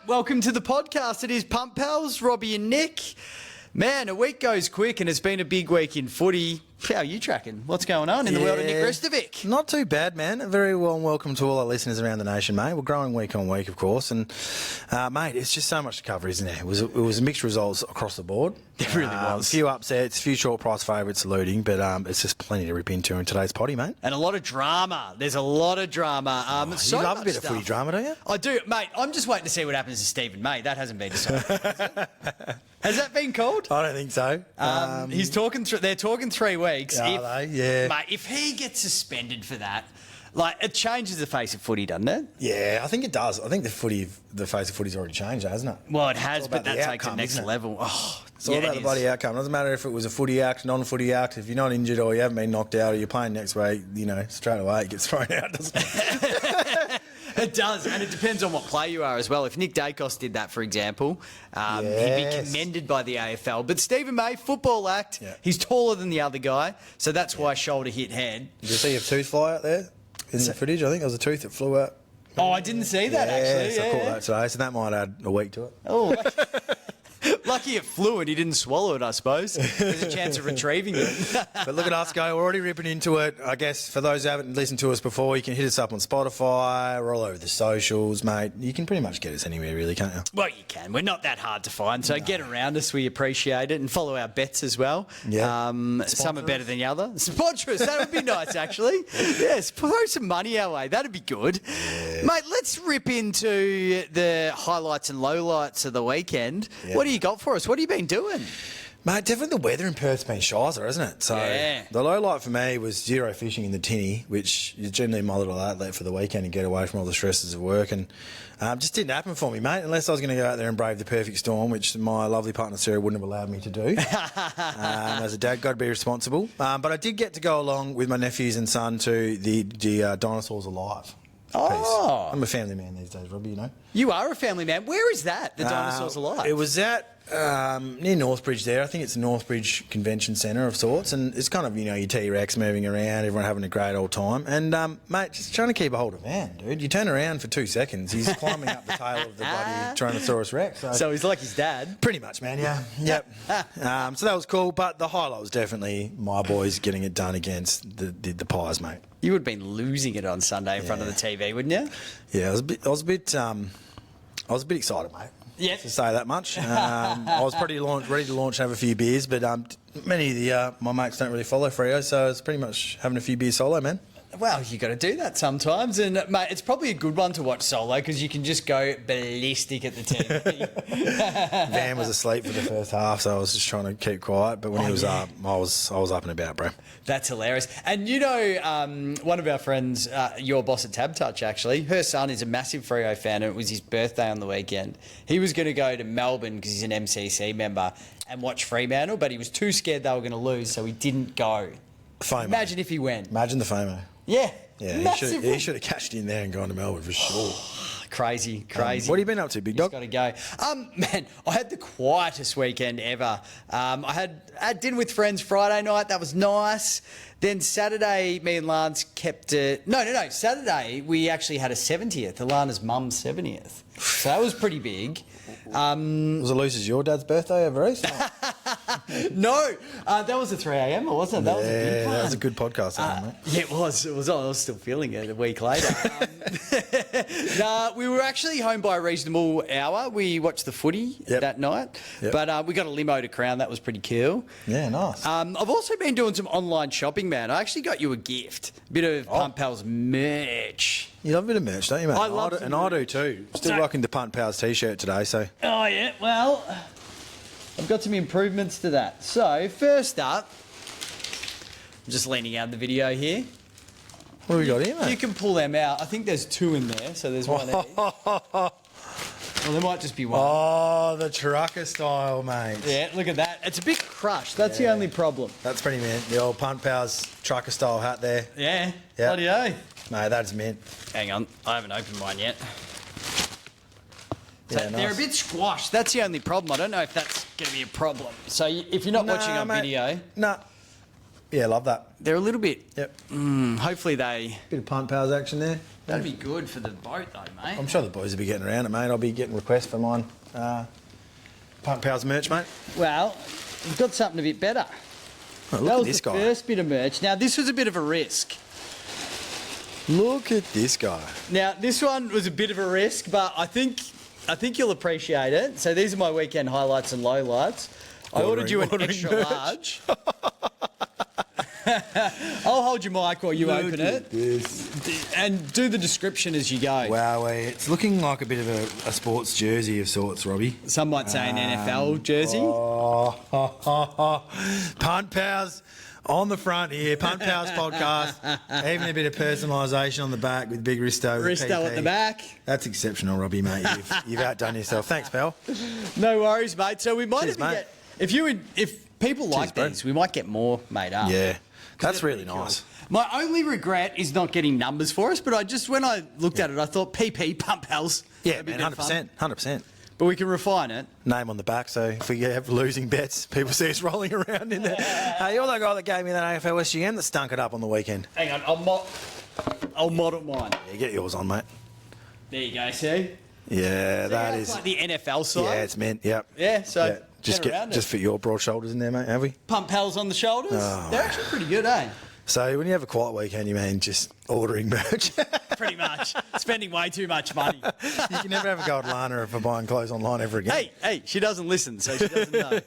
welcome to the podcast. It is Punt Pals, Robbie and Nick. Man, a week goes quick and it's been a big week in footy. How are you tracking? What's going on in the world of Nick Restovic? Not too bad, man. A very warm welcome to all our listeners around the nation, mate. We're growing week on week, of course. And, mate, it's just so much to cover, isn't there? It was mixed results across the board. It really was. A few upsets, a few short price favourites eluding, but it's just plenty to rip into in today's potty, mate. And a lot of drama. There's a lot of drama. You love a bit of footy drama, don't you? I do, mate. I'm just waiting to see what happens to Stephen May. That hasn't been decided. Has that been called? I don't think so. He's talking. They're talking 3 weeks. Are they? Yeah. Mate, if he gets suspended for that, like, it changes the face of footy, doesn't it? Yeah, I think it does. I think the face of footy's already changed, hasn't it? Well, it has, but that takes it next level. Oh, it's all about the bloody outcome. It doesn't matter if it was a footy act, non-footy act. If you're not injured or you haven't been knocked out or you're playing next week, straight away it gets thrown out, doesn't it? It does, and it depends on what player you are as well. If Nick Dacos did that, for example, he'd be commended by the AFL. But Stephen May, football act, he's taller than the other guy, so that's why shoulder hit head. Did you see a tooth fly out there in the footage? I think there was a tooth that flew out. Oh, I didn't see that, actually. So I caught that today, so that might add a week to it. Oh, lucky it flew and he didn't swallow it, I suppose. There's a chance of retrieving it. But look at us go. We're already ripping into it. I guess for those who haven't listened to us before, you can hit us up on Spotify. We're all over the socials, mate. You can pretty much get us anywhere, really, can't you? Well, you can. We're not that hard to find. So get around us. We appreciate it. And follow our bets as well. Yeah. Some are better than the other. Sponsor us. That would be nice, actually. Yes, throw some money our way. That'd be good. Yeah. Mate, let's rip into the highlights and lowlights of the weekend. Yeah. What do you got for us? What have you been doing? Mate, definitely the weather in Perth's been shizer, hasn't it? So the low light for me was zero fishing in the tinny, which is generally my little outlet for the weekend and get away from all the stresses of work. And just didn't happen for me, mate, unless I was going to go out there and brave the perfect storm, which my lovely partner Sarah wouldn't have allowed me to do. As a dad, got to be responsible. But I did get to go along with my nephews and son to the Dinosaurs Alive. Oh. I'm a family man these days, Robbie, you know. You are a family man. Where is that, the Dinosaurs Alive? It was at near Northbridge there. I think it's Northbridge Convention Centre of sorts. And it's kind of, your T-Rex moving around, everyone having a great old time. And, mate, just trying to keep a hold of man, dude. You turn around for 2 seconds, he's climbing up the tail of the bloody Tyrannosaurus Rex. So he's like his dad? Pretty much, man, yeah. Yep. So that was cool. But the highlight was definitely my boys getting it done against the Pies, mate. You would have been losing it on Sunday in front of the TV, wouldn't you? Yeah, I was a bit excited, mate. Yeah, to say that much. I was ready to launch and have a few beers, but many of my mates don't really follow Freo, so I was pretty much having a few beers solo, man. Well, you got to do that sometimes, and mate, it's probably a good one to watch solo because you can just go ballistic at the TV. Van was asleep for the first half, so I was just trying to keep quiet. But when he was up, I was up and about, bro. That's hilarious. And one of our friends, your boss at Tab Touch, actually, her son is a massive Freo fan, and it was his birthday on the weekend. He was going to go to Melbourne because he's an MCC member and watch Fremantle, but he was too scared they were going to lose, so he didn't go. FOMO. Imagine if he went. Imagine the FOMO. Yeah. Yeah, he should have cashed in there and gone to Melbourne for sure. Crazy. What have you been up to, big dog? Got to go. Man, I had the quietest weekend ever. I had dinner with friends Friday night. That was nice. Then Saturday, me and Lance kept it. No. Saturday, we actually had a 70th. Alana's mum's 70th. So that was pretty big. Was it Lucy's your dad's birthday over East? No, that was at 3 a.m. wasn't it? That was a big one. That was a good podcast, mate. Yeah, it was. I was still feeling it a week later. We were actually home by a reasonable hour. We watched the footy that night, but we got a limo to Crown. That was pretty cool. Yeah, nice. I've also been doing some online shopping, man. I actually got you a gift, a bit of Punt Pals merch. You love a bit of merch, don't you, mate? I do too. Still rocking the Punt Pals t-shirt today, so. Oh, yeah, well, I've got some improvements to that. So, first up, I'm just leaning out the video here. What have we got here, mate? You can pull them out. I think there's 2 in there, so there's one each. Well, there might just be one. Oh, the trucker style, mate. Yeah, look at that. It's a bit crushed. That's the only problem. That's pretty mint. The old Punt Pals trucker style hat there. Yeah. Bloody hell. Mate, that's mint. Hang on. I haven't opened mine yet. So Yeah, they're a nice. bit squashed. That's the only problem. I don't know if that's going to be a problem. So if you're not watching on video... Nah. Yeah, love that. They're a little bit... Yep. Hopefully they... Bit of Punt Pals action there. That'd be good for the boat, though, mate. I'm sure the boys will be getting around it, mate. I'll be getting requests for mine. Punt Pals merch, mate. Well, we've got something a bit better. Oh, look at this guy. That was the first bit of merch. Now, this was a bit of a risk. Look at this guy. Now, this one was a bit of a risk, but I think you'll appreciate it. So these are my weekend highlights and lowlights. I ordered you an extra merch. large. I'll hold your mic while you open it. This. And do the description as you go. Wow, it's looking like a bit of a sports jersey of sorts, Robbie. Some might say an NFL jersey. Punt Pals on the front here. Punt Pals podcast. Even a bit of personalisation on the back with big Risto. Risto at the back. That's exceptional, Robbie, mate. You've outdone yourself. Thanks, pal. No worries, mate. So we might Cheers, even mate. get... If people like these, we might get more made up. Yeah. That's really nice. My only regret is not getting numbers for us, but when I looked at it, I thought PP, Punt Pals. Yeah, man, 100%. 100%. But we can refine it. Name on the back, so if we have losing bets, people see us rolling around in there. Hey, you're the guy that gave me that AFL SGM that stunk it up on the weekend. Hang on, I'll model mine. Yeah, get yours on, mate. There you go, see? Yeah, that is... like the NFL side. Yeah, it's meant, yep. Yeah, so... Yeah. Just fit your broad shoulders in there, mate, have we? Punt Pals on the shoulders. Oh. They're actually pretty good, eh? So when you have a quiet weekend, you mean just ordering merch? Pretty much. Spending way too much money. You can never have a go at Lana for buying clothes online ever again. Hey, she doesn't listen, so she doesn't know.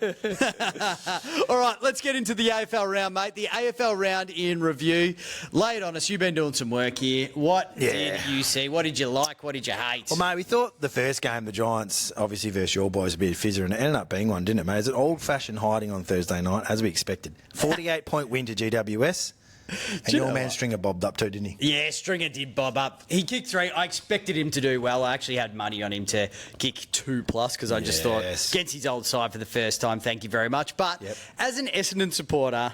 All right, let's get into the AFL round, mate. The AFL round in review. Lay it on us. You've been doing some work here. What did you see? What did you like? What did you hate? Well, mate, we thought the first game, the Giants, obviously versus your boys, would be a fizzer, and it ended up being one, didn't it, mate? It's an old-fashioned hiding on Thursday night, as we expected. 48-point win to GWS. And your man Stringer bobbed up too, didn't he? Yeah, Stringer did bob up. He kicked 3. I expected him to do well. I actually had money on him to kick 2+, because I just thought, against his old side for the first time, thank you very much. But as an Essendon supporter,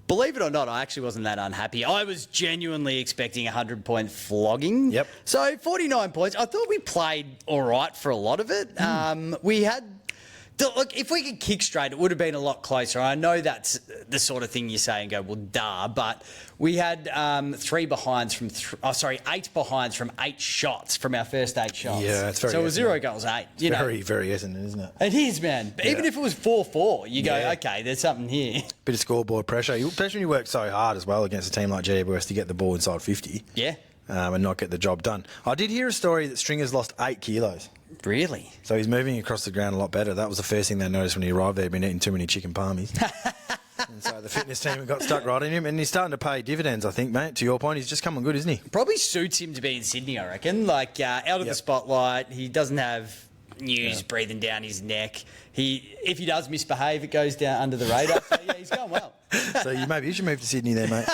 believe it or not, I actually wasn't that unhappy. I was genuinely expecting a 100-point flogging. Yep. So 49 points. I thought we played all right for a lot of it. We had... Look, if we could kick straight, it would have been a lot closer. I know that's the sort of thing you say and go, well, duh. But we had 8 behinds from 8 shots from our first 8 shots. Yeah, it's very So it was 0 goals 8. Very, very Essendon, isn't it? It is, man. But even if it was 4-4, you go, okay, there's something here. Bit of scoreboard pressure. Especially when you work so hard as well against a team like GWS to get the ball inside 50. Yeah. And not get the job done. I did hear a story that Stringer's lost 8 kilos. Really? So he's moving across the ground a lot better. That was the first thing they noticed when he arrived there. He'd been eating too many chicken palmies. And so the fitness team got stuck right in him. And he's starting to pay dividends, I think, mate. To your point, he's just coming good, isn't he? Probably suits him to be in Sydney, I reckon. Like, out of the spotlight. He doesn't have news breathing down his neck. If he does misbehave, it goes down under the radar. So, he's going well. So maybe you should move to Sydney there, mate.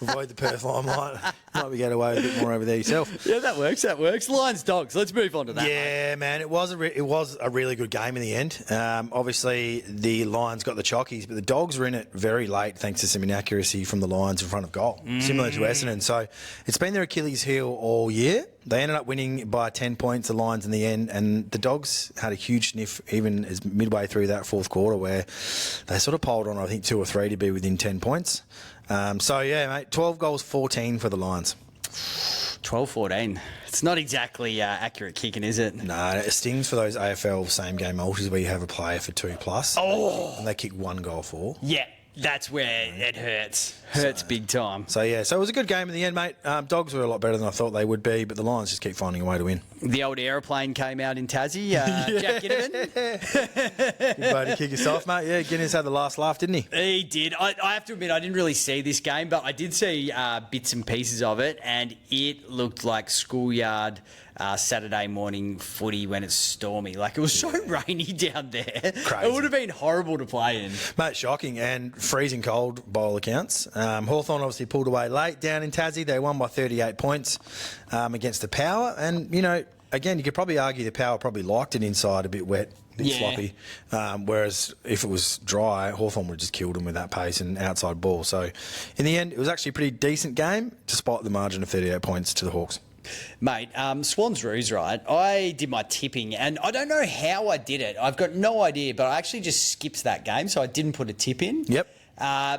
Avoid the Perth limelight. Might be get away a bit more over there yourself. Yeah, that works. Lions, Dogs. Let's move on to that. Yeah, man. It was a really good game in the end. Obviously, the Lions got the chockies, but the Dogs were in it very late thanks to some inaccuracy from the Lions in front of goal, similar to Essendon. So it's been their Achilles heel all year. They ended up winning by 10 points, the Lions, in the end, and the Dogs had a huge sniff even as midway through that fourth quarter where they sort of piled on, I think, 2 or 3 to be within 10 points. Mate, 12 goals, 14 for the Lions. 12-14. It's not exactly accurate kicking, is it? No, it stings for those AFL same-game multis where you have a player for 2+. Oh! And they kick 1 goal for. Yeah, that's where it hurts. Hurts big time. So it was a good game in the end, mate. Dogs were a lot better than I thought they would be, but the Lions just keep finding a way to win. The old aeroplane came out in Tassie. Jack Ginnivan. Good way to kick us off, mate. Yeah, Guinness had the last laugh, didn't he? He did. I have to admit, I didn't really see this game, but I did see bits and pieces of it, and it looked like schoolyard Saturday morning footy when it's stormy. Like, it was so rainy down there. Crazy. It would have been horrible to play in. Mate, shocking and freezing cold by all accounts. Hawthorn obviously pulled away late down in Tassie. They won by 38 points against the Power. And, again, you could probably argue the Power probably liked it inside a bit wet, a bit sloppy. Whereas if it was dry, Hawthorn would have just killed them with that pace and outside ball. So, in the end, it was actually a pretty decent game despite the margin of 38 points to the Hawks. Mate, Swans Roos, right? I did my tipping, and I don't know how I did it. I've got no idea, but I actually just skipped that game, so I didn't put a tip in. Yep.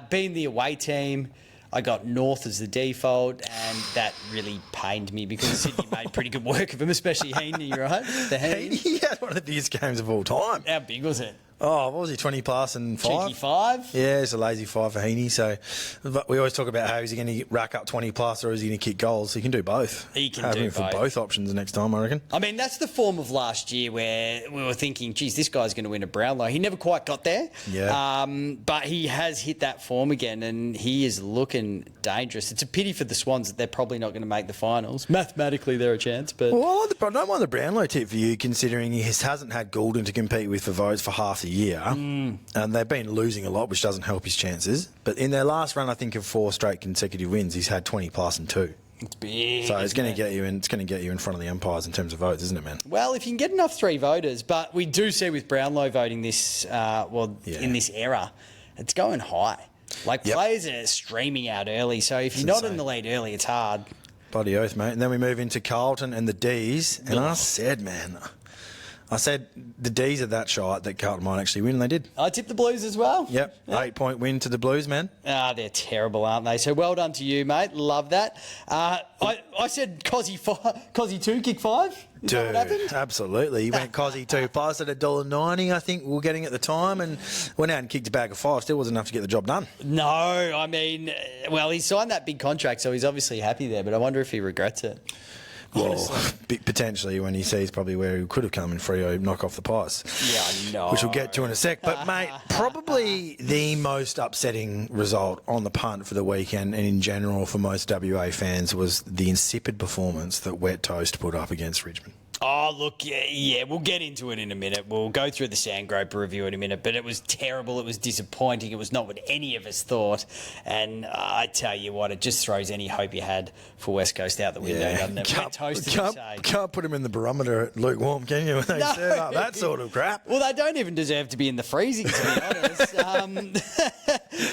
Being the away team, I got North as the default, and that really pained me because Sydney made pretty good work of him, especially Heaney, right? The Heaney. He had one of the biggest games of all time. How big was it? Oh, what was he, 20 plus and 5? Cheeky 5? Yeah, it's a lazy 5 for Heaney. So but we always talk about how is he going to rack up 20 plus or is he going to kick goals? He can do both. He can Have do him for both. both options the next time, I reckon. I mean, that's the form of last year where we were thinking, geez, this guy's going to win a Brownlow. He never quite got there. Yeah. But he has hit that form again, and he is looking dangerous. It's a pity for the Swans that they're probably not going to make the finals. Mathematically, they're a chance, but... Well, I don't mind the Brownlow tip for you, considering he hasn't had Goulden to compete with for votes for half the year. And they've been losing a lot, which doesn't help his chances. But in their last run, I think, of 4 straight consecutive wins, he's had 20 plus and 2. It's big. So it's going to get you in. It's going to get you in front of the umpires in terms of votes, isn't it, man? Well, if you can get enough 3 voters, but we do see with Brownlow voting this, in this era, it's going high. Like players are streaming out early, so if you're not in the lead early, it's hard. Bloody oath, mate. And then we move into Carlton and the D's, and I said the D's are that shite that Carlton might actually win, and they did. I tipped the Blues as well. Yep, 8-point win to the Blues, man. They're terrible, aren't they? So well done to you, mate. Love that. I said Cozzy 2, kick 5. Is that what happened? Absolutely. He went Cozzy 2 plus at $1.90, I think we were getting at the time, and went out and kicked a bag of 5. Still wasn't enough to get the job done. No, I mean, well, he signed that big contract, so he's obviously happy there, but I wonder if he regrets it. Well, potentially when he sees probably where he could have come in Freo, knock off the price. Yeah, I know. Which we'll get to in a sec. But, mate, probably the most upsetting result on the punt for the weekend and in general for most WA fans was the insipid performance that Wet Toast put up against Richmond. Oh, look, yeah, we'll get into it in a minute. We'll go through the Sandgroper review in a minute, but it was terrible. It was disappointing. It was not what any of us thought. And I tell you what, it just throws any hope you had for West Coast out the window, doesn't it? Can't put him in the barometer at lukewarm, can you, when they serve up that sort of crap? Well, they don't even deserve to be in the freezing, to be honest.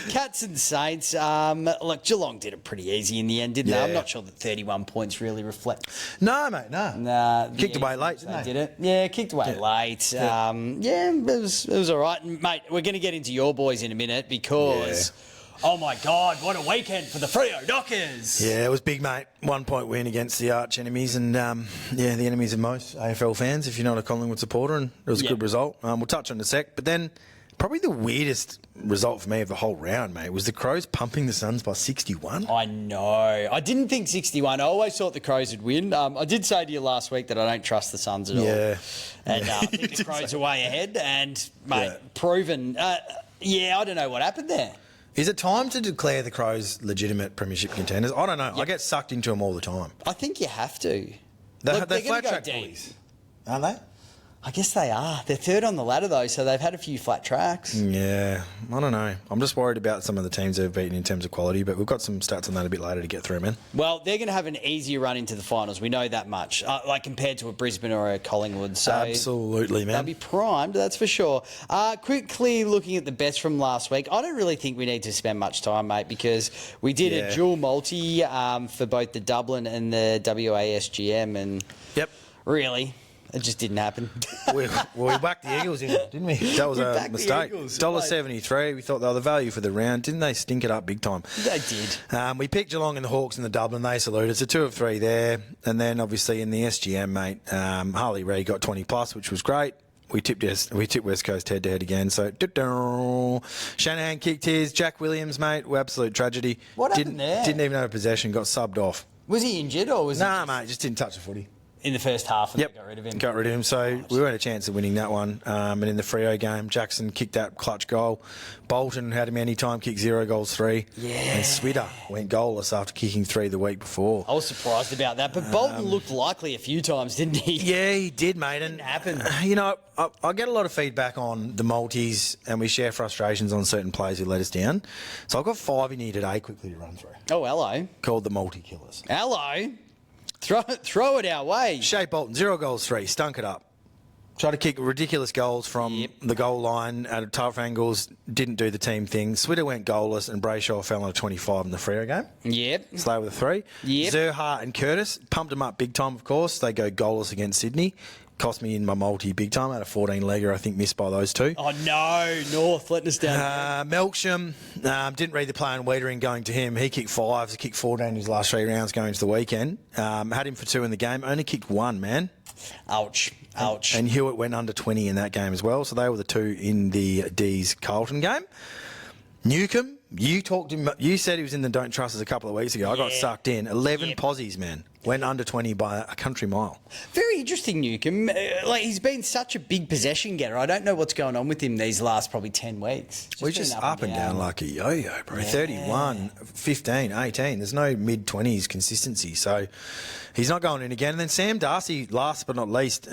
Cats and Saints, look, Geelong did it pretty easy in the end, didn't they? I'm not sure that 31 points really reflect. No, mate, no. Nah, kicked away late, didn't they? Did it? Yeah, kicked away late. It was all right. And, mate, we're going to get into your boys in a minute because... Yeah. Oh, my God, what a weekend for the Fremantle Dockers. Yeah, it was big, mate. 1-point win against the arch enemies and, the enemies of most AFL fans, if you're not a Collingwood supporter, and it was a good result. We'll touch on it in a sec. But then probably the weirdest result for me of the whole round, mate, was the Crows pumping the Suns by 61. I know. I didn't think 61. I always thought the Crows would win. I did say to you last week that I don't trust the Suns at all. And I think the Crows are way ahead and, mate, proven. I don't know what happened there. Is it time to declare the Crows legitimate premiership contenders? I don't know. I get sucked into them all the time. I think you have to. They're flat track bullies, aren't they? I guess they are. They're third on the ladder, though, so they've had a few flat tracks. Yeah, I don't know. I'm just worried about some of the teams they've beaten in terms of quality, but we've got some stats on that a bit later to get through, man. Well, they're going to have an easier run into the finals. We know that much, like compared to a Brisbane or a Collingwood. So absolutely, man. They'll be primed, that's for sure. Quickly looking at the bets from last week, I don't really think we need to spend much time, mate, because we did a dual multi for both the Dublin and the WASGM, and really... It just didn't happen. we whacked the Eagles in, didn't we? That was a mistake. $1.73. We thought they were the value for the round. Didn't they stink it up big time? They did. We picked Geelong and the Hawks and the Dublin. They saluted. So 2 of 3 there. And then obviously in the SGM, mate, Harley Reid got 20 plus, which was great. We tipped West Coast head-to-head again. So Shanahan kicked his. Jack Williams, mate, absolute tragedy. What happened there? Didn't even have a possession. Got subbed off. Was he injured or was he... Nah, mate, just didn't touch the footy. In the first half, and they got rid of him. Got rid of him, so we weren't a chance of winning that one. And in the Freo game, Jackson kicked that clutch goal. Bolton had him anytime, kicked 0 goals 3. Yeah. And Switter went goalless after kicking 3 the week before. I was surprised about that, but Bolton looked likely a few times, didn't he? Yeah, he did, mate. It didn't happen. You know, I get a lot of feedback on the multis, and we share frustrations on certain players who let us down. So I've got 5 in here today quickly to run through. Oh, hello. Called the multi-killers. Hello. Throw it our way. Shea Bolton, 0 goals 3, stunk it up. Tried to kick ridiculous goals from the goal line at tough angles, didn't do the team thing. Switter went goalless and Brayshaw fell on a 25 in the Freo game. Yep. Slow with a 3. Yep. Zerha and Curtis pumped them up big time, of course. They go goalless against Sydney. cost me in my multi big time. I had a 14-legger, I think, missed by those two. Oh, no. North letting us down. Melksham, didn't read the play on Wiedering going to him. He kicked 5, he kicked 4 down his last 3 rounds going into the weekend. Had him for 2 in the game, only kicked 1, man. Ouch. And Hewitt went under 20 in that game as well. So they were the 2 in the D's Carlton game. Newcomb, you said he was in the Don't Trust Us a couple of weeks ago. I got sucked in. 11 posies, man. Went under 20 by a country mile. Very interesting, Newcomb. He's been such a big possession getter. I don't know what's going on with him these last probably 10 weeks. He's just up and down like a yo-yo, bro. 31, 15, 18. There's no mid-20s consistency. So he's not going in again. And then Sam Darcy, last but not least,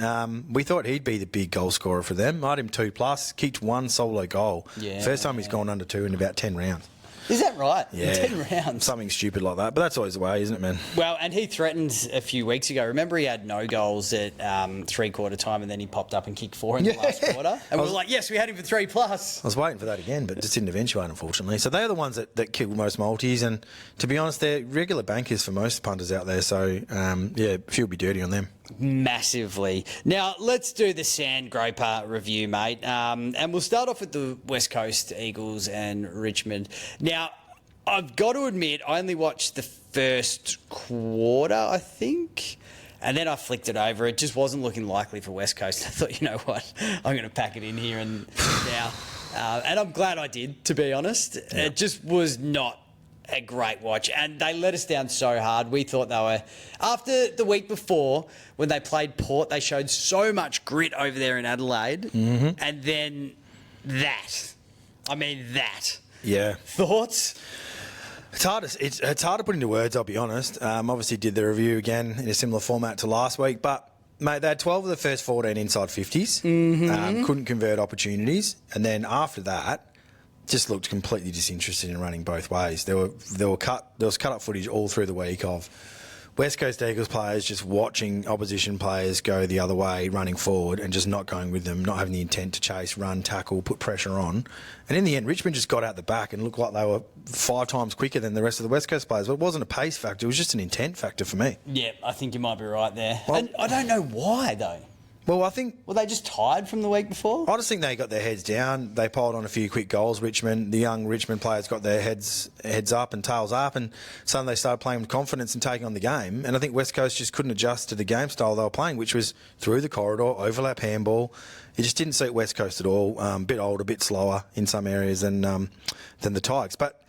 we thought he'd be the big goal scorer for them. I had him 2+, kicked 1 solo goal. First time he's gone under 2 in about 10 rounds. Is that right? Yeah. 10 rounds. Something stupid like that. But that's always the way, isn't it, man? Well, and he threatened a few weeks ago. Remember he had no goals at 3-quarter time and then he popped up and kicked 4 in the last quarter? And we were like, yes, we had him for 3+. I was waiting for that again, but just didn't eventuate, unfortunately. So they're the ones that kill most multis. And to be honest, they're regular bankers for most punters out there. So, a few will be dirty on them. Massively. Now, let's do the Sandgroper review, mate. And we'll start off with the West Coast Eagles and Richmond. Now, I've got to admit, I only watched the first quarter, I think. And then I flicked it over. It just wasn't looking likely for West Coast. I thought, you know what, I'm going to pack it in here and now. And I'm glad I did, to be honest. Yeah. It just was not a great watch. And they let us down so hard. We thought they were... After the week before, when they played Port, they showed so much grit over there in Adelaide. Mm-hmm. And then that. I mean, that. Yeah. Thoughts? It's hard to put into words, I'll be honest. Obviously did the review again in a similar format to last week, but mate, they had 12 of the first 14 inside 50s, couldn't convert opportunities, and then after that, just looked completely disinterested in running both ways. There was cut-up footage all through the week of West Coast Eagles players just watching opposition players go the other way, running forward, and just not going with them, not having the intent to chase, run, tackle, put pressure on. And in the end, Richmond just got out the back and looked like they were 5 times quicker than the rest of the West Coast players. But it wasn't a pace factor, it was just an intent factor for me. Yeah, I think you might be right there. Well, and I don't know why, though. Well, I think... Were they just tired from the week before? I just think they got their heads down. They piled on a few quick goals, Richmond. The young Richmond players got their heads up and tails up, and suddenly they started playing with confidence and taking on the game. And I think West Coast just couldn't adjust to the game style they were playing, which was through the corridor, overlap handball. It just didn't suit West Coast at all. A bit older, a bit slower in some areas than the Tigers. But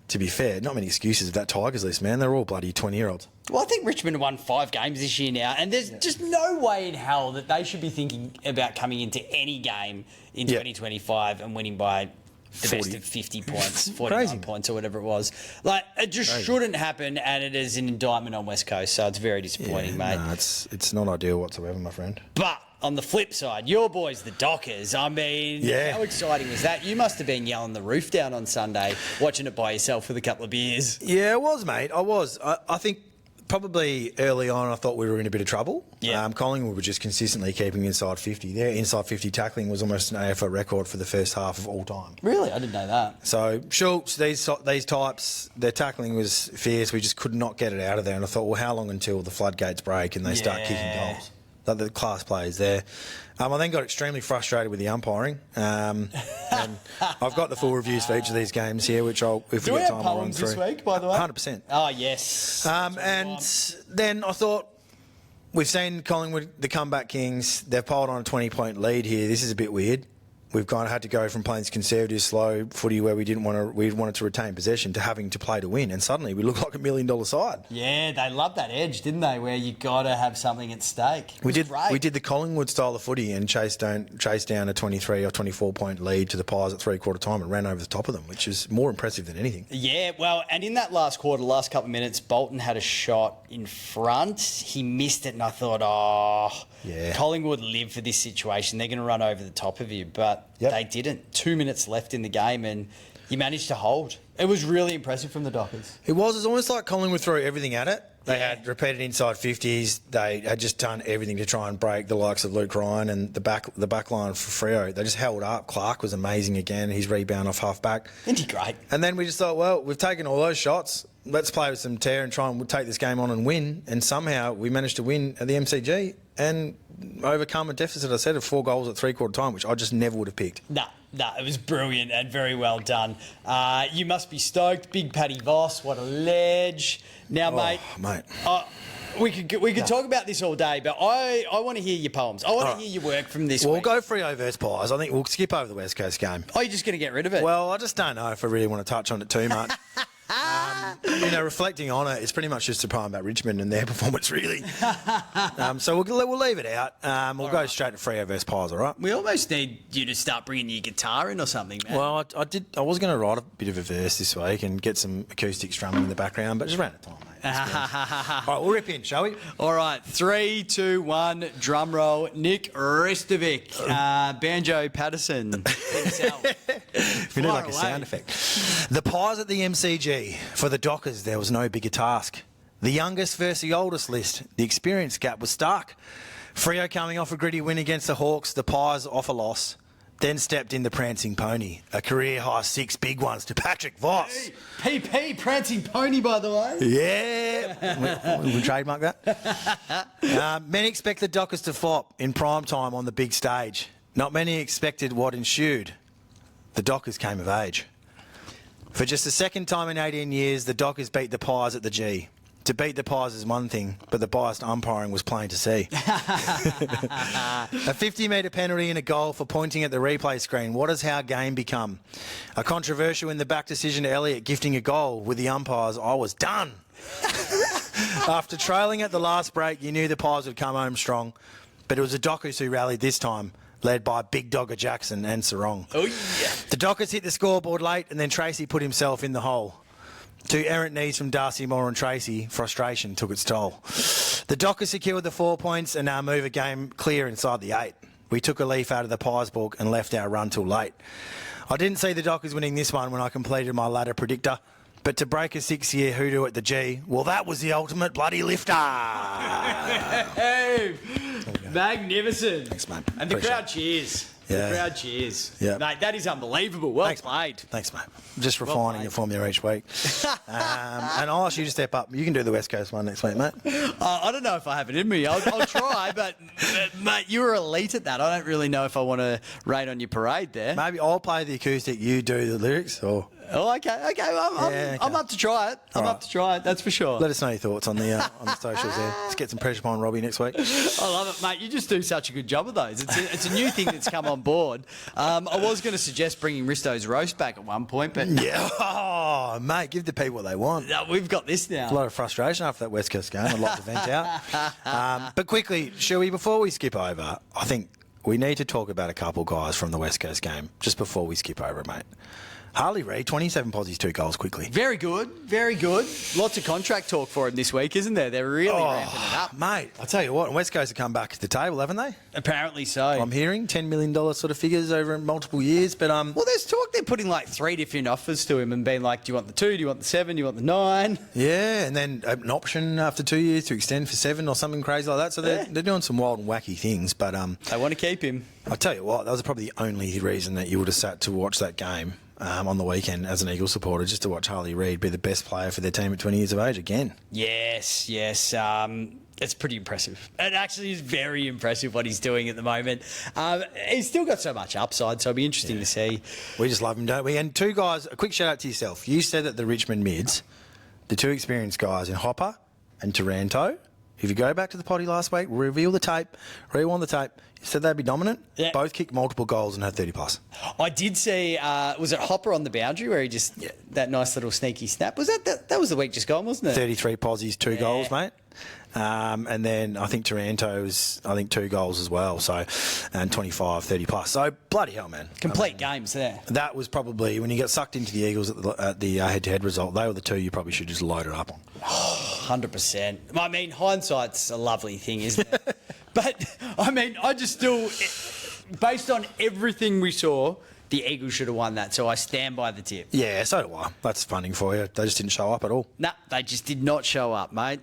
to be fair, not many excuses of that Tigers list, man. They're all bloody 20-year-olds. Well, I think Richmond won 5 games this year now, and there's just no way in hell that they should be thinking about coming into any game in 2025 and winning by the 40. Best of 50 points, 49 points or whatever it was. Like, it just shouldn't happen, and it is an indictment on West Coast, so it's very disappointing, mate. No, it's not ideal whatsoever, my friend. But on the flip side, your boys, the Dockers, I mean, how exciting was that? You must have been yelling the roof down on Sunday, watching it by yourself with a couple of beers. Yeah, it was, mate. I was. I think probably early on I thought we were in a bit of trouble. Yeah. Collingwood were just consistently keeping inside 50. Their inside 50 tackling was almost an AFL record for the first half of all time. Really? I didn't know that. So Schultz, these types, their tackling was fierce. We just could not get it out of there. And I thought, well, how long until the floodgates break and they start kicking goals? The class players there. I then got extremely frustrated with the umpiring. And I've got the full reviews for each of these games here, which if we get time, I'll run through. This week, by the way? 100%. Oh, yes. And then I thought, we've seen Collingwood, the comeback kings. They've piled on a 20-point lead here. This is a bit weird. We've kind of had to go from playing this conservative, slow footy where we wanted to retain possession to having to play to win, and suddenly we look like $1 million side. Yeah, they loved that edge, didn't they? Where you got to have something at stake. We did the Collingwood style of footy and chased down a 23 or 24 point lead to the Pies at 3/4 time and ran over the top of them, which is more impressive than anything. Yeah, well, and in that last quarter, last couple of minutes, Bolton had a shot in front. He missed it, and I thought, Collingwood live for this situation. They're going to run over the top of you, but they didn't. 2 minutes left in the game, and you managed to hold. It was really impressive from the Dockers. It was. It's almost like Collingwood threw everything at it. They had repeated inside 50s. They had just done everything to try and break the likes of Luke Ryan and the back line for Freo. They just held up. Clark was amazing again. His rebound off half-back. Isn't he great? And then we just thought, well, we've taken all those shots. Let's play with some tear and try and take this game on and win. And somehow we managed to win at the MCG. and overcome a deficit, I said, of 4 goals at three-quarter time, which I just never would have picked. No, it was brilliant and very well done. You must be stoked. Big Paddy Voss, what a ledge. Now, mate. We could talk about this all day, but I want to hear your poems. I want to hear your work from this week. We'll go Freo versus Pies. I think we'll skip over the West Coast game. Oh, you're just going to get rid of it? Well, I just don't know if I really want to touch on it too much. Reflecting on it, it's pretty much just a poem about Richmond and their performance, really. So we'll leave it out. We'll go straight to Freo versus Pies, all right? We almost need you to start bringing your guitar in or something, man. Well, I was going to write a bit of a verse this week and get some acoustic strumming in the background, but just ran out of time, mate. All right, we'll rip in, shall we? All right, 3, 2, 1, drum roll. Nick Restovic, Banjo Patterson himself. We need like a sound effect. The Pies at the MCG. For the Dockers, there was no bigger task. The youngest versus the oldest list. The experience gap was stark. Freo coming off a gritty win against the Hawks. The Pies off a loss. Then stepped in the Prancing Pony. A career-high 6 big ones to Patrick Voss. PP, Prancing Pony, by the way. Yeah. We'll trademark that. Many expect the Dockers to flop in prime time on the big stage. Not many expected what ensued. The Dockers came of age. For just the second time in 18 years, the Dockers beat the Pies at the G. To beat the Pies is one thing, but the biased umpiring was plain to see. A 50-metre penalty and a goal for pointing at the replay screen. What has our game become? A controversial in the back decision to Elliott gifting a goal. With the umpires, I was done. After trailing at the last break, you knew the Pies would come home strong. But it was the Dockers who rallied this time, led by Big Dogger Jackson and Sarong. Oh, yeah. The Dockers hit the scoreboard late, and then Tracy put himself in the hole. 2 errant knees from Darcy Moore and Tracy. Frustration took its toll. The Dockers secured the 4 points and now move a game clear inside the 8. We took a leaf out of the Pies book and left our run till late. I didn't see the Dockers winning this one when I completed my ladder predictor. But to break a 6-year hoodoo at the G, well, that was the ultimate bloody lifter. Hey, magnificent. Thanks, mate. And the crowd cheers. Yeah. The crowd cheers. Yeah. Mate, that is unbelievable. Well played. Thanks, mate. Just refining the formula each week. And I'll ask you to step up. You can do the West Coast one next week, mate. I don't know if I have it in me. I'll try, but mate, you were elite at that. I don't really know if I want to rain on your parade there. Maybe I'll play the acoustic, you do the lyrics, or... Oh, okay. I'm up to try it. I'm up to try it, that's for sure. Let us know your thoughts on the socials there. Let's get some pressure upon Robbie next week. I love it, mate. You just do such a good job of those. It's a new thing that's come on board. I was going to suggest bringing Risto's roast back at one point, but... Yeah, mate, give the people what they want. No, we've got this now. A lot of frustration after that West Coast game. I'd like to vent out. But quickly, shall we, before we skip over, I think we need to talk about a couple guys from the West Coast game just before we skip over it, mate. Harley Reid, 27 posies, 2 goals quickly. Very good, very good. Lots of contract talk for him this week, isn't there? They're really ramping it up. Mate, I tell you what, West Coast have come back to the table, haven't they? Apparently so. I'm hearing $10 million sort of figures over multiple years, but... Well, there's talk they're putting like 3 different offers to him and being like, do you want the 2, do you want the 7, do you want the 9? Yeah, and then an option after 2 years to extend for 7 or something crazy like that. So they're doing some wild and wacky things, but... They want to keep him. I tell you what, that was probably the only reason that you would have sat to watch that game. On the weekend as an Eagles supporter, just to watch Harley Reid be the best player for their team at 20 years of age again. Yes. It's pretty impressive. It actually is very impressive what he's doing at the moment. He's still got so much upside, so it'll be interesting to see. We just love him, don't we? And 2 guys, a quick shout out to yourself. You said that the Richmond mids, the 2 experienced guys in Hopper and Taranto, if you go back to the potty last week, rewind the tape, you said they'd be dominant. Yeah. Both kicked multiple goals and had 30 plus. I did see, was it Hopper on the boundary where he just, that nice little sneaky snap? Was that was the week just gone, wasn't it? 33 posies, 2 goals, mate. And then I think Taranto's, 2 goals as well. So, and 25, 30 plus. So, bloody hell, man. Complete games there. That was probably, when you get sucked into the Eagles at the head-to-head result, they were the 2 you probably should just load it up on. 100%. I mean, hindsight's a lovely thing, isn't it? But, I mean, I just still, based on everything we saw, the Eagles should have won that, so I stand by the tip. Yeah, so do I. That's funding for you. They just didn't show up at all. No, they just did not show up, mate.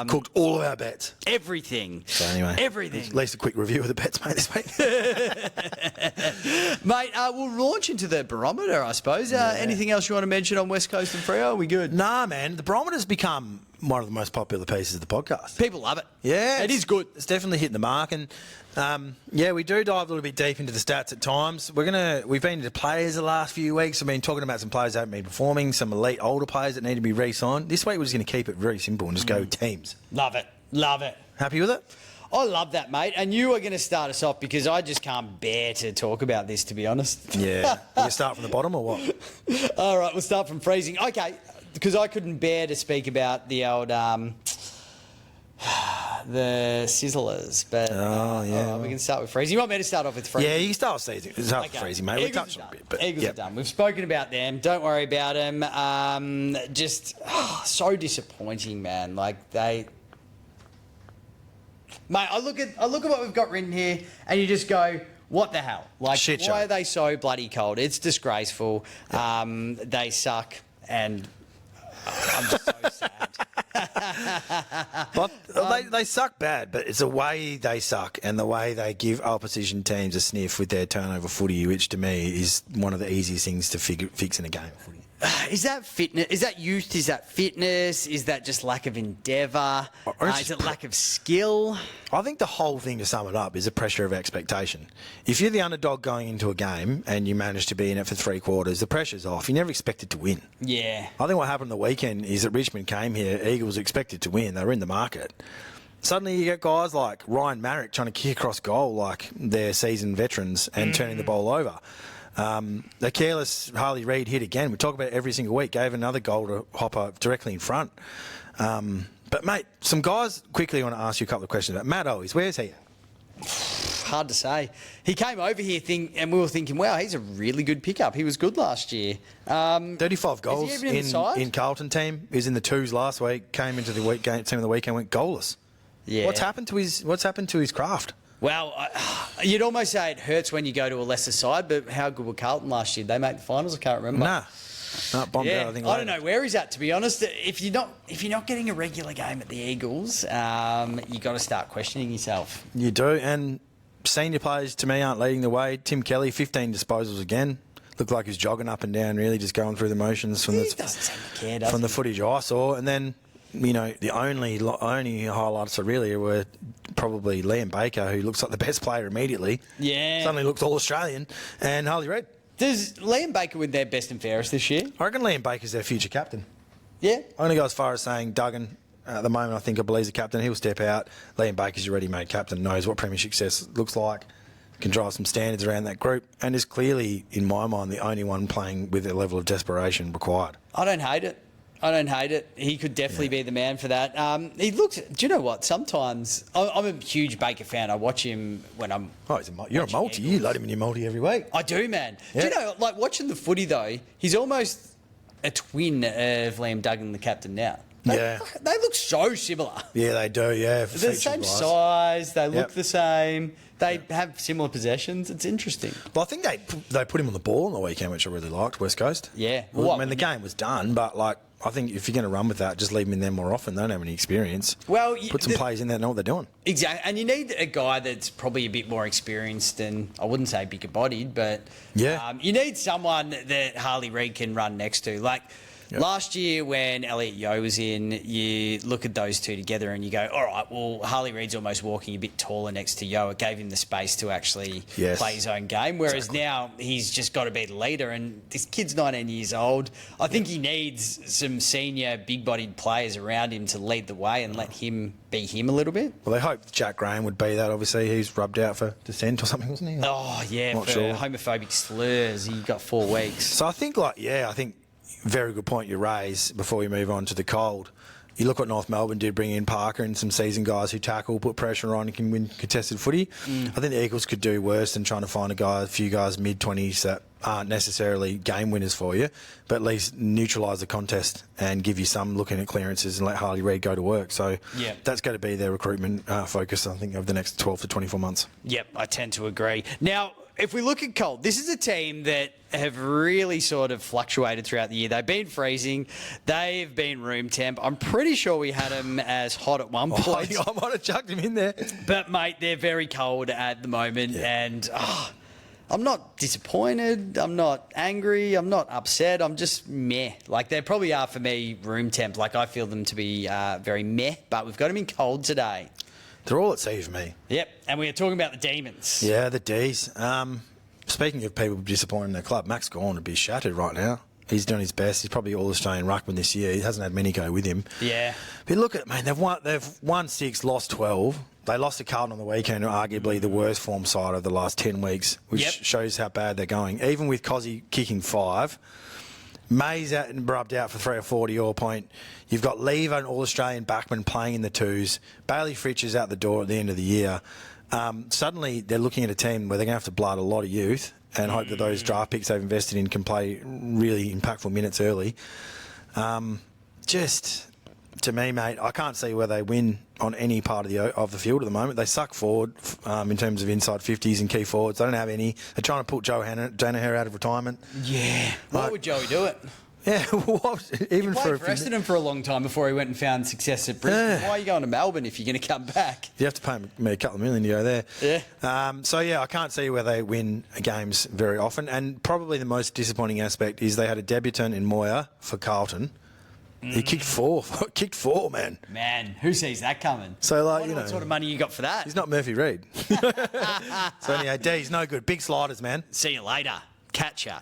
Cooked all of our bets. Everything. So anyway. Everything. At least a quick review of the bets, mate, this week. Mate, we'll launch into the barometer, I suppose. Anything else you want to mention on West Coast and Freo? Are we good? Nah, man. The barometer's become one of the most popular pieces of the podcast. People love it. Yeah. It is good. It's definitely hitting the mark. And, we do dive a little bit deep into the stats at times. We've been into players the last few weeks. We've been talking about some players that haven't been performing, some elite older players that need to be re-signed. This week we're just going to keep it very simple and just go with teams. Love it. Love it. Happy with it? I love that, mate. And you are going to start us off because I just can't bear to talk about this, to be honest. Yeah. You going to start from the bottom or what? All right, we'll start from freezing. Okay, because I couldn't bear to speak about the old... the Sizzlers, but we can start with freezing. You want me to start off with freezing? Yeah, you can start with freezing. Start with freezing, mate. We touched on it a bit, but Eagles are done. We've spoken about them. Don't worry about them. So disappointing, man. Like they, mate. I look at what we've got written here, and you just go, "What the hell? Like, shit show. Why are they so bloody cold? It's disgraceful. They suck, and I'm just so sad." But they suck bad, but it's the way they suck and the way they give opposition teams a sniff with their turnover footy, which to me is one of the easiest things to fix in a game of footy. Is that fitness? Is that youth? Is that fitness? Is that just lack of endeavour? Is it lack of skill? I think the whole thing, to sum it up, is a pressure of expectation. If you're the underdog going into a game and you manage to be in it for 3 quarters, the pressure's off. You never expected to win. Yeah. I think what happened the weekend is that Richmond came here, Eagles expected to win. They were in the market. Suddenly you get guys like Ryan Marrick trying to kick across goal like they're seasoned veterans and turning the ball over. The careless Harley Reid hit again. We talk about it every single week. Gave another goal to Hopper directly in front. But, mate, some guys quickly want to ask you a couple of questions about Matt Owies. Where's he at? Hard to say. He came over here and we were thinking, wow, he's a really good pickup. He was good last year. 35 goals is he even in Carlton team. He was in the 2s last week. Came into the team of the weekend, went goalless. Yeah. What's happened to his craft? Well, you'd almost say it hurts when you go to a lesser side, but how good were Carlton last year? They made the finals. I can't remember. Nah, bombed out. I think. I don't know where he's at, to be honest. If you're not getting a regular game at the Eagles, you got to start questioning yourself. You do, and senior players to me aren't leading the way. Tim Kelly, 15 disposals again. Looked like he's jogging up and down, really, just going through the motions from the footage I saw, and then. You know, the only highlights really were probably Liam Baker, who looks like the best player immediately. Yeah. Suddenly looks all Australian. And Harley Reid. Does Liam Baker win their best and fairest this year? I reckon Liam Baker's their future captain. Yeah. I'm going to go as far as saying Duggan, at the moment, I believe he's the captain. He'll step out. Liam Baker's your ready-made captain, knows what premiership success looks like, can drive some standards around that group, and is clearly, in my mind, the only one playing with a level of desperation required. I don't hate it. He could definitely be the man for that. He looks. Do you know what? Sometimes I'm a huge Baker fan. I watch him when I'm. Oh, you're a multi. You load him in your multi every week. I do, man. Yeah. Do you know, like watching the footy though? He's almost a twin of Liam Duggan, the captain now. They look so similar. Yeah, they do. Yeah, they're the same size. They look the same. They have similar possessions. It's interesting. Well, I think they put him on the ball on the weekend, which I really liked. West Coast. Yeah. Well, the game was done, but I think if you're going to run with that, just leave them in there more often. They don't have any experience. Well, put some players in there that know what they're doing. Exactly, and you need a guy that's probably a bit more experienced and I wouldn't say bigger bodied, but you need someone that Harley Reid can run next to. Last year when Elliot Yeo was in, you look at those two together and you go, all right, well, Harley Reid's almost walking a bit taller next to Yeo. It gave him the space to actually play his own game, whereas now he's just got to be the leader, and this kid's 19 years old. I think he needs some senior, big-bodied players around him to lead the way and let him be him a little bit. Well, they hoped Jack Graham would be that. Obviously, he's rubbed out for dissent or something, wasn't he? Oh, yeah, for homophobic slurs. He got 4 weeks. So I think, very good point you raise before we move on to the cold. You look what North Melbourne did, bring in Parker and some seasoned guys who tackle, put pressure on and can win contested footy. I think the Eagles could do worse than trying to find a few guys mid-20s that aren't necessarily game winners for you, but at least neutralise the contest and give you some looking at clearances and let Harley Reid go to work. So that's going to be their recruitment focus, I think, over the next 12 to 24 months. Yep, I tend to agree. Now, if we look at Colt, this is a team that have really sort of fluctuated throughout the year. They've been freezing. They've been room temp. I'm pretty sure we had them as hot at one point. I might have chucked him in there. But, mate, they're very cold at the moment. And I'm not disappointed. I'm not angry. I'm not upset. I'm just meh. Like, they probably are for me room temp. Like, I feel them to be very meh, but we've got them in cold today. They're all at sea for me. Yep, and we are talking about the Demons. Yeah, the D's. Speaking of people disappointed in their club, Max Gawn would be shattered right now. He's doing his best. He's probably All-Australian ruckman this year. He hasn't had many go with him. Yeah. But look at it, man. They've won 6, lost 12. They lost to Carlton on the weekend, arguably the worst form side of the last 10 weeks, which shows how bad they're going. Even with Cozzy kicking 5, May's out and rubbed out for 3 or 4 to your point. You've got Lever, an All-Australian backman, playing in the 2s. Bailey Fritsch is out the door at the end of the year. Suddenly, they're looking at a team where they're going to have to blood a lot of youth and hope that those draft picks they've invested in can play really impactful minutes early. To me, mate, I can't see where they win on any part of the field at the moment. They suck forward in terms of inside 50s and key forwards. They don't have any. They're trying to pull Danaher out of retirement. Yeah. Why would Joey do it? Yeah, even he played for Essendon for a long time before he went and found success at Brisbane. Why are you going to Melbourne if you're going to come back? You have to pay me a couple of million to go there. Yeah. I can't see where they win games very often. And probably the most disappointing aspect is they had a debutant in Moya for Carlton. He kicked 4. Kicked 4, man. Man, who sees that coming? So, what sort of money you got for that? He's not Murphy Reid. So, anyway, D's no good. Big sliders, man. See you later. Catch ya.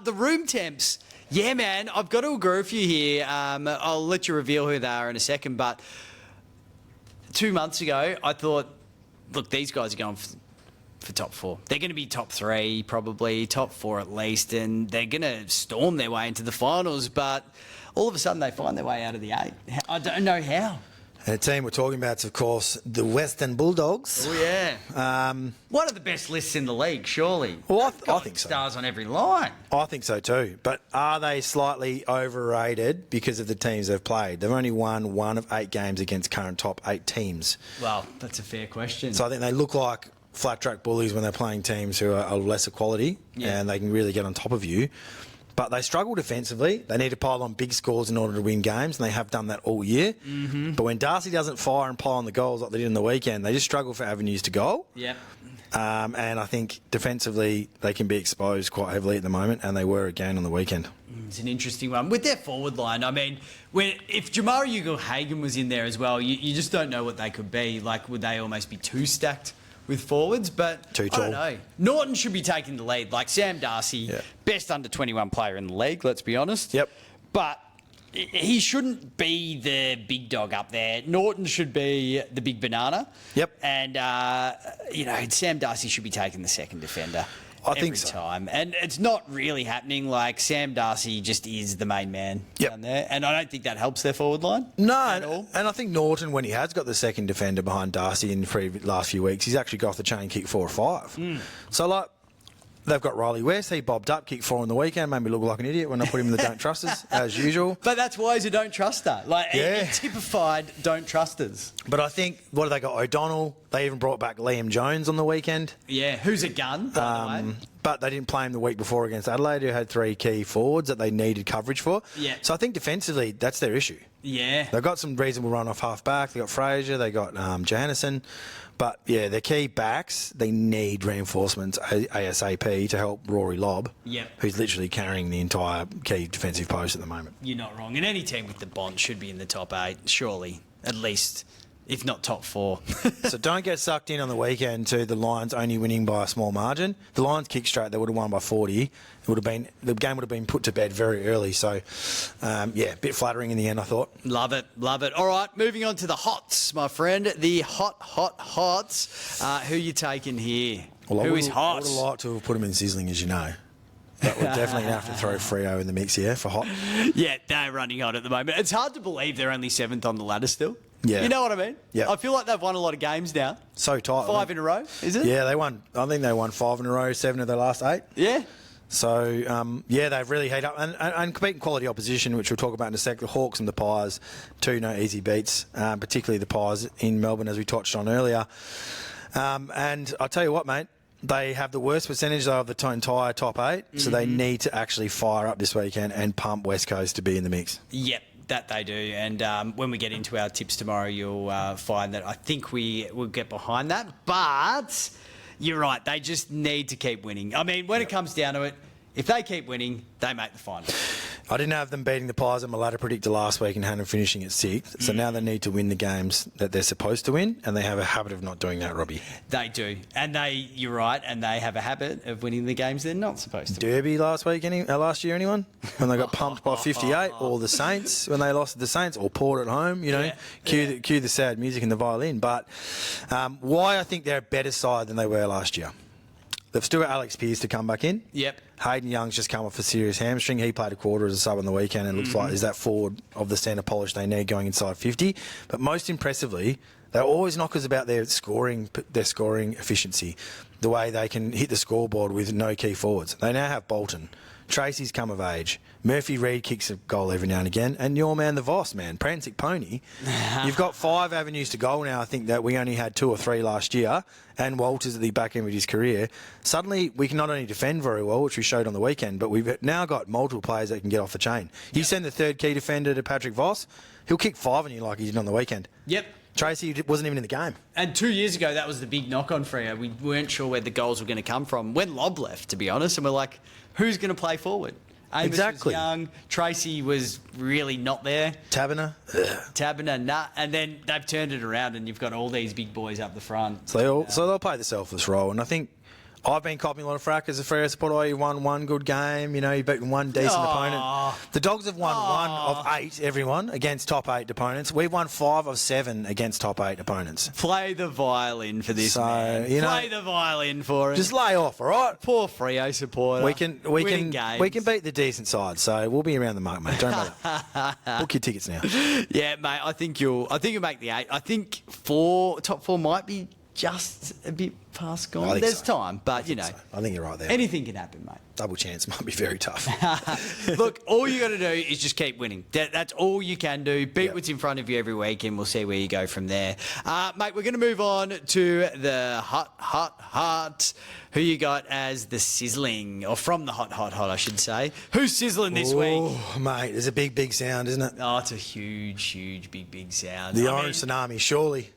The room temps. Yeah, man, I've got to agree with you here. I'll let you reveal who they are in a second, but 2 months ago, I thought, look, these guys are going for top 4. They're going to be top 3, probably, top 4 at least, and they're going to storm their way into the finals, but all of a sudden they find their way out of the 8. I don't know how. And the team we're talking about is, of course, the Western Bulldogs. Oh, yeah. One of the best lists in the league, surely. Well, I think so. Stars on every line. I think so too. But are they slightly overrated because of the teams they've played? They've only won 1 of 8 games against current top 8 teams. Well, that's a fair question. So I think they look like flat track bullies when they're playing teams who are lesser quality and they can really get on top of you. But they struggle defensively. They need to pile on big scores in order to win games, and they have done that all year. Mm-hmm. But when Darcy doesn't fire and pile on the goals like they did in the weekend, they just struggle for avenues to goal. Yep. And I think defensively they can be exposed quite heavily at the moment, and they were again on the weekend. It's an interesting one. With their forward line, I mean, if Jamari Ugle-Hagan was in there as well, you just don't know what they could be. Like, would they almost be too stacked with forwards? But too tall. I don't know. Norton should be taking the lead. Like, Sam Darcy, best under-21 player in the league, let's be honest. Yep. But he shouldn't be the big dog up there. Norton should be the big banana. Yep. And, Sam Darcy should be taking the second defender. I think so. Every time. And it's not really happening. Like, Sam Darcy just is the main man down there. And I don't think that helps their forward line. No, and I think Norton, when he has got the second defender behind Darcy in the last few weeks, he's actually got off the chain kick 4 or 5. So, like, they've got Riley West. He bobbed up, kicked 4 on the weekend, made me look like an idiot when I put him in the don't trusters, as usual. But that's why he's a don't truster. Like, he typified don't trusters. But I think, what have they got? O'Donnell. They even brought back Liam Jones on the weekend. Yeah, who's a gun, by the way. But they didn't play him the week before against Adelaide, who had 3 key forwards that they needed coverage for. Yeah. So I think defensively, that's their issue. Yeah. They've got some reasonable run off half back. They got Fraser. They got Johannesson. But yeah, their key backs, they need reinforcements ASAP to help Rory Lobb, who's literally carrying the entire key defensive post at the moment. You're not wrong. And any team with the Bond should be in the top 8, surely, at least, if not top 4. So don't get sucked in on the weekend to the Lions only winning by a small margin. The Lions kick straight, they would have won by 40. The game would have been put to bed very early. So, a bit flattering in the end, I thought. Love it. All right, moving on to the hots, my friend. The hots. Who you taking here? Well, who is hot? I would have liked to have put him in Sizzling, as you know. But we're definitely going to have to throw Freo in the mix here for hot. Yeah, they're running hot at the moment. It's hard to believe they're only 7th on the ladder still. Yeah. You know what I mean? Yeah. I feel like they've won a lot of games now. So tight. 5 in a row, is it? Yeah, they won. I think they won 5 in a row, 7 of their last 8. Yeah. So, they've really heated up. And competing quality opposition, which we'll talk about in a sec, the Hawks and the Pies, 2 no easy beats, particularly the Pies in Melbourne, as we touched on earlier. And I'll tell you what, mate, they have the worst percentage of the entire top 8, so they need to actually fire up this weekend and pump West Coast to be in the mix. Yep. That they do, and when we get into our tips tomorrow, you'll find that I think we will get behind that. But you're right. They just need to keep winning. I mean, when it comes down to it, if they keep winning, they make the final. I didn't have them beating the Pies at my ladder predictor last week and had them finishing at 6th. So now they need to win the games that they're supposed to win, and they have a habit of not doing that, Robbie. They do. And you're right, and they have a habit of winning the games they're not supposed to. Derby last year, anyone? When they got pumped by 58, or the Saints, when they lost to the Saints, or Port at home, cue the sad music and the violin. But why I think they're a better side than they were last year. They've still got Alex Pearce to come back in. Yep. Hayden Young's just come off a serious hamstring. He played a quarter as a sub on the weekend and looks like he's that forward of the centre polish they need going inside 50. But most impressively, they're always knockers about their scoring efficiency, the way they can hit the scoreboard with no key forwards. They now have Bolton. Tracy's come of age. Murphy Reid kicks a goal every now and again. And your man, the Voss, man, Prancic Pony. You've got 5 avenues to goal now. I think that we only had 2 or 3 last year. And Walters at the back end of his career. Suddenly, we can not only defend very well, which we showed on the weekend, but we've now got multiple players that can get off the chain. You send the third key defender to Patrick Voss, he'll kick 5 on you like he did on the weekend. Yep. Tracy wasn't even in the game. And 2 years ago, that was the big knock on Freo. We weren't sure where the goals were going to come from when Lobb left, to be honest. And we're like, who's going to play forward? Amos Exactly. was young. Tracy was really not there. Taberner. Nah. And then they've turned it around and you've got all these big boys up the front. So they'll play the selfless role. And I think I've been copying a lot of frack as a Freo supporter. You won one good game. You know, you beaten one decent opponent. The Dogs have won 1 of 8, everyone, against top 8 opponents. We've won 5 of 7 against top 8 opponents. Play the violin for this, So, man. you know, Play the violin for it. Just lay off, all right? Poor Freo supporter. We can beat the decent side, so we'll be around the mark, mate. Don't worry. Book your tickets now. Yeah, mate. I think you'll make the 8. I think top 4 might be just a bit past gone. There's time, but you know. So. I think you're right there. Anything can happen, mate. Double chance might be very tough. Look, all you got to do is just keep winning. That's all you can do. Beat what's in front of you every week, and we'll see where you go from there. Mate, we're going to move on to the hot. Who you got as the sizzling, or from the hot, I should say. Who's sizzling this week? Oh, mate, there's a big sound, isn't it? Oh, it's a huge, big sound. The Orange Tsunami, surely.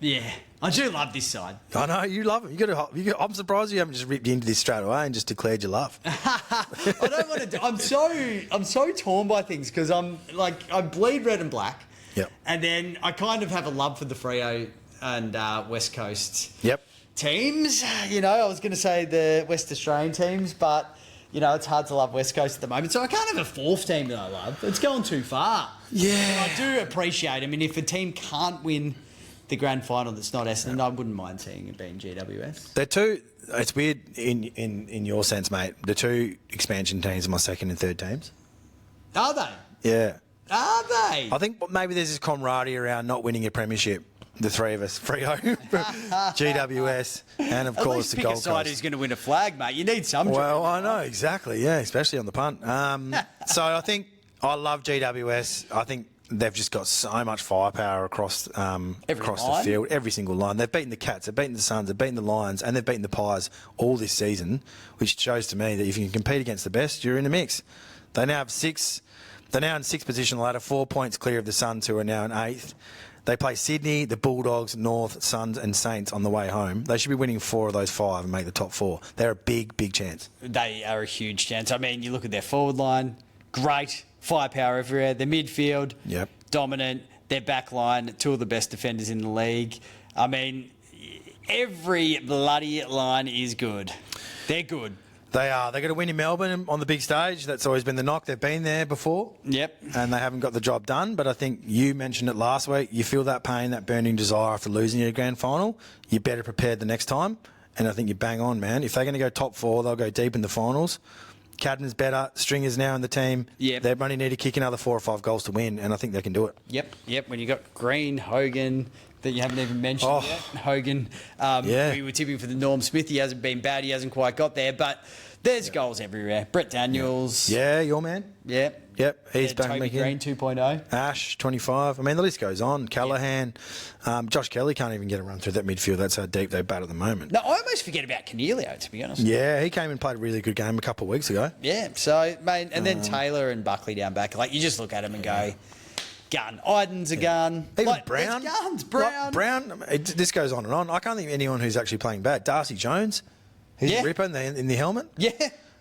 Yeah, I do love this side. I know, you love it. I'm surprised you haven't just ripped into this straight away and just declared your love. I don't want to. I'm so torn by things because I bleed red and black. Yep. And then I kind of have a love for the Freo and West Coast. Yep. Teams. You know, I was going to say the West Australian teams, but you know, it's hard to love West Coast at the moment. So I can't have a 4th team that I love. It's going too far. Yeah. But I do appreciate. I mean, if a team can't win the grand final that's not Essendon, I wouldn't mind seeing it being GWS. They're 2. It's weird in your sense, mate. The 2 expansion teams are my 2nd and 3rd teams. Are they? Yeah. Are they? I think maybe there's this camaraderie around not winning a premiership. The 3 of us, Freo, GWS, and of course the Gold Coast. At least pick a side who's going to win a flag, mate. You need some. Well, I know exactly. Yeah, especially on the punt. So I think I love GWS. I think they've just got so much firepower across the field, every single line. They've beaten the Cats, they've beaten the Suns, they've beaten the Lions, and they've beaten the Pies all this season, which shows to me that if you can compete against the best, you're in the mix. They now have 6. They're now in 6th position on the ladder, 4 points clear of the Suns, who are now in 8th. They play Sydney, the Bulldogs, North, Suns and Saints on the way home. They should be winning 4 of those 5 and make the top 4. They're a big chance. They are a huge chance. I mean, you look at their forward line, great. Firepower everywhere. Their midfield, dominant. Their back line, 2 of the best defenders in the league. I mean, every bloody line is good. They're good. They are. They're going to win in Melbourne on the big stage. That's always been the knock. They've been there before. Yep. And they haven't got the job done. But I think you mentioned it last week. You feel that pain, that burning desire after losing your grand final. You're better prepared the next time. And I think you bang on, man. If they're going to go top 4, they'll go deep in the finals. Cadman's better. Stringer's now in the team. Yep. They only need to kick another 4 or 5 goals to win. And I think they can do it. Yep. When you got Green, Hogan, that you haven't even mentioned yet. Hogan. We were tipping for the Norm Smith. He hasn't been bad. He hasn't quite got there. But there's goals everywhere. Brett Daniels. Yeah, your man. Yep. He's back Toby again. Green 2.0. Ash, 25. I mean, the list goes on. Callahan. Josh Kelly can't even get a run through that midfield. That's how deep they bat at the moment. No, I almost forget about Cornelio, to be honest. Yeah, he came and played a really good game a couple of weeks ago. Yeah, so, mate, and then Taylor and Buckley down back. Like, you just look at them and go, gun. Iden's a gun. Even Like, Brown. there's guns. Brown. Brown. This goes on and on. I can't think of anyone who's actually playing bad. Darcy Jones. He's a ripper in the helmet. Yeah.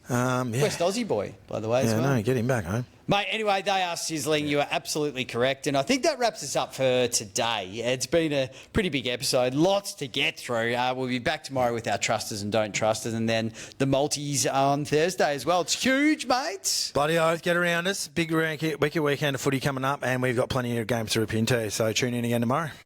Yeah. West Aussie boy, by the way, as Yeah, well. no, get him back home. Mate, anyway, they are sizzling. You are absolutely correct. And I think that wraps us up for today. It's been a pretty big episode. Lots to get through. We'll be back tomorrow with our trusters and don't trusters, and then the multis on Thursday as well. It's huge, mates. Bloody oath, get around us. Big weekend of footy coming up, and we've got plenty of games to rip into. So tune in again tomorrow.